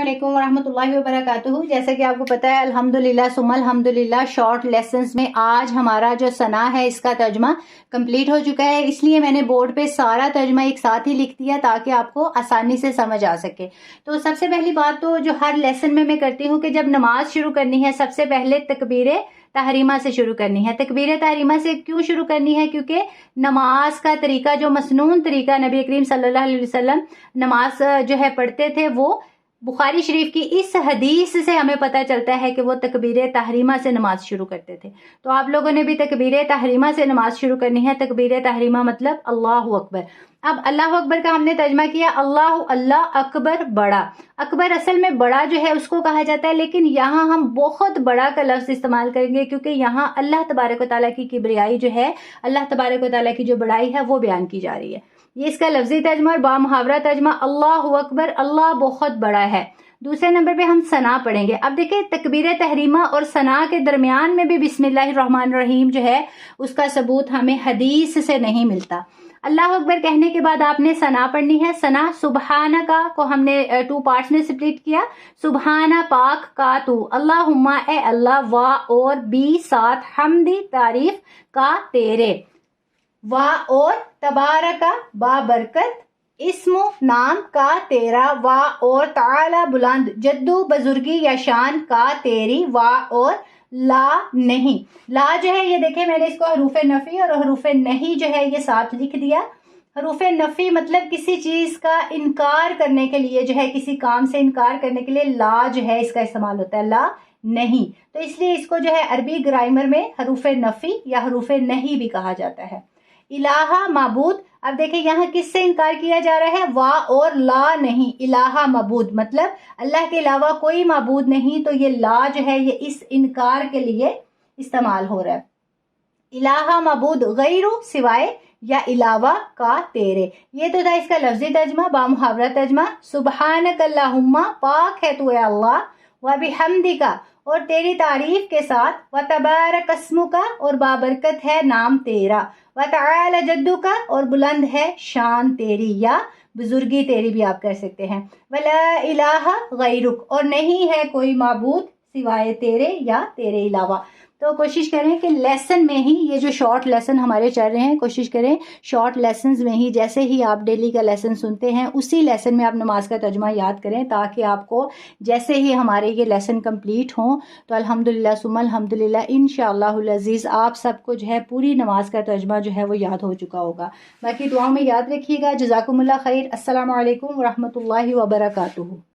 علیکم ورحمۃ اللہ وبرکاتہ۔ جیسا کہ آپ کو پتہ ہے الحمدللہ ثم الحمدللہ شارٹ لیسنز میں آج ہمارا جو ثنا ہے اس کا ترجمہ کمپلیٹ ہو چکا ہے، اس لیے میں نے بورڈ پہ سارا ترجمہ ایک ساتھ ہی لکھ دیا تاکہ آپ کو آسانی سے سمجھ آ سکے۔ تو سب سے پہلی بات تو جو ہر لیسن میں کرتی ہوں کہ جب نماز شروع کرنی ہے سب سے پہلے تکبیر تحریمہ سے شروع کرنی ہے۔ تکبیر تحریمہ سے کیوں شروع کرنی ہے؟ کیونکہ نماز کا طریقہ جو مسنون طریقہ نبی کریم صلی اللہ علیہ وسلم نماز جو ہے پڑھتے تھے، وہ بخاری شریف کی اس حدیث سے ہمیں پتہ چلتا ہے کہ وہ تکبیر تحریمہ سے نماز شروع کرتے تھے۔ تو آپ لوگوں نے بھی تکبیر تحریمہ سے نماز شروع کرنی ہے۔ تکبیر تحریمہ مطلب اللہ اکبر۔ اب اللہ اکبر کا ہم نے ترجمہ کیا اللہ اکبر بڑا۔ اکبر اصل میں بڑا جو ہے اس کو کہا جاتا ہے، لیکن یہاں ہم بہت بڑا کا لفظ استعمال کریں گے کیونکہ یہاں اللہ تبارک و تعالیٰ کی کبریائی جو ہے، اللہ تبارک و تعالیٰ کی جو بڑائی ہے وہ بیان کی جا رہی ہے۔ یہ اس کا لفظی ترجمہ اور بامحاورہ ترجمہ اللہ اکبر، اللہ بہت بڑا ہے۔ دوسرے نمبر پہ ہم ثنا پڑھیں گے۔ اب دیکھیں تکبیر تحریمہ اور ثنا کے درمیان میں بھی بسم اللہ الرحمن الرحیم جو ہے اس کا ثبوت ہمیں حدیث سے نہیں ملتا۔ اللہ اکبر کہنے کے بعد آپ نے ثنا پڑھنی ہے۔ ثنا سبحانہ کا کو ہم نے 2 پارٹس میں سپلیٹ کیا۔ سبحانہ پاک کا تو، اللہم اے اللہ، وا اور بی ساتھ، حمدی تعریف کا تیرے، وا اور تبارکا با برکت، اسم نام کا تیرا، وا اور تعالی بلند، جدو بزرگی یا شان کا تیری، وا اور لا نہیں۔ لا جو ہے یہ دیکھیں میں نے اس کو حروف نفی اور حروف نہیں جو ہے یہ ساتھ لکھ دیا۔ حروف نفی مطلب کسی چیز کا انکار کرنے کے لیے جو ہے، کسی کام سے انکار کرنے کے لیے لا جو ہے اس کا استعمال ہوتا ہے، لا نہیں۔ تو اس لیے اس کو جو ہے عربی گرامر میں حروف نفی یا حروف نہیں بھی کہا جاتا ہے۔ الہ معبود، اب دیکھیں یہاں کس سے انکار کیا جا رہا ہے؟ وا اور لا نہیں۔ الہ معبود مطلب اللہ کے علاوہ کوئی معبود نہیں، تو یہ لا جو ہے یہ اس انکار کے لیے استعمال ہو رہا ہے۔ الہ معبود غیر سوائے یا علاوہ کا تیرے، یہ تو تھا اس کا لفظی ترجمہ۔ بامحاورہ ترجمہ سبحانک اللہم، پاک ہے تو اے اللہ، وبحمدک اور تیری تعریف کے ساتھ، وتبارک اسمک اور بابرکت ہے نام تیرا، وتعالی جدک اور بلند ہے شان تیری یا بزرگی تیری بھی آپ کہہ سکتے ہیں، ولا الہ غیرک اور نہیں ہے کوئی معبود سوائے تیرے یا تیرے علاوہ۔ تو کوشش کریں کہ لیسن میں ہی، یہ جو شارٹ لیسن ہمارے چل رہے ہیں، کوشش کریں شارٹ لیسنز میں ہی، جیسے ہی آپ ڈیلی کا لیسن سنتے ہیں اسی لیسن میں آپ نماز کا ترجمہ یاد کریں، تاکہ آپ کو جیسے ہی ہمارے یہ لیسن کمپلیٹ ہوں تو الحمدللہ ثم الحمدللہ انشاءاللہ العزیز آپ سب کو جو ہے پوری نماز کا ترجمہ جو ہے وہ یاد ہو چکا ہوگا۔ باقی دعاؤں میں یاد رکھیے گا۔ جزاکم اللہ خیر۔ السلام علیکم ورحمۃ اللہ وبرکاتہ۔